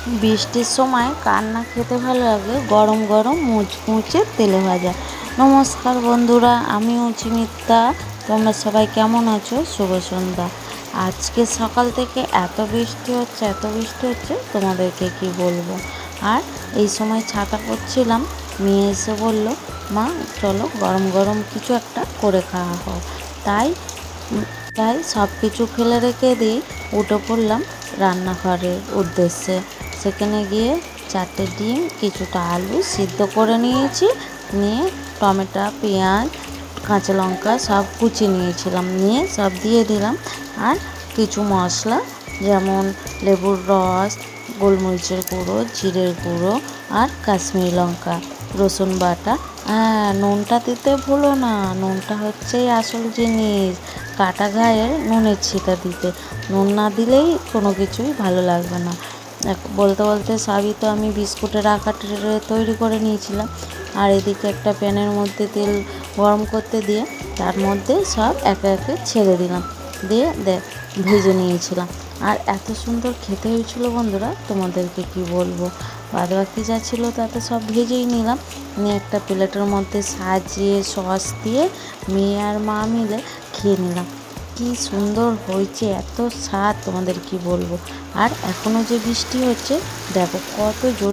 বৃষ্টির সময় কার না খেতে ভালো লাগে গরম গরম মুচমুচে তেলে ভাজা। নমস্কার বন্ধুরা, আমি মিত্তা। তোমরা সবাই কেমন আছো? শুভ সন্ধ্যা। আজকে সকাল থেকে এত বৃষ্টি হচ্ছে তোমাদেরকে কি বলবো। আর এই সময় ছাতা করছিলাম, মেয়ে এসে বলল, মা চলো গরম গরম কিছু একটা করে খাওয়া হোক। তাই তাই সব কিছু ফেলে রেখে দিয়ে উঠে পড়লাম রান্নাঘরের উদ্দেশ্যে। সেখানে গিয়ে 4টে ডিম, কিছুটা আলু সিদ্ধ করে নিয়েছি, নিয়ে টমেটো, পেঁয়াজ, কাঁচা লঙ্কা সব কুচিয়ে নিয়েছিলাম, নিয়ে সব দিয়ে দিলাম। আর কিছু মশলা যেমন লেবুর রস, গোলমরিচের গুঁড়ো, জিরের গুঁড়ো আর কাশ্মীরি লঙ্কা, রসুন বাটা। হ্যাঁ, নুনটা দিতে ভুলো না, নুনটা হচ্ছে আসল জিনিস। কাটা গায়ের নুনের ছিটা দিতে, নুন না দিলেই কোনো কিছুই ভালো লাগবে না। বলতে বলতে সবই তো আমি বিস্কুটের আকার তৈরি করে নিয়েছিলাম। আর এদিকে একটা প্যানের মধ্যে তেল গরম করতে দিয়ে তার মধ্যে সব একে একে ছেড়ে দিলাম, দিয়ে ভেজে নিয়েছিলাম। আর এত সুন্দর খেতে হয়েছিল বন্ধুরা, তোমাদেরকে কি বলবো। বাদবাকি যা ছিল তাতে সব ভেজেই নিলাম, নিয়ে একটা প্লেটের মধ্যে সাজিয়ে সস দিয়ে মেয়ে আর মা মিলে খেয়ে নিলাম। কি সুন্দর হয়েছে, এত স্বাদ, তোমাদের কি বলবো। আর এখনও যে বৃষ্টি হচ্ছে, দেখো কত জোর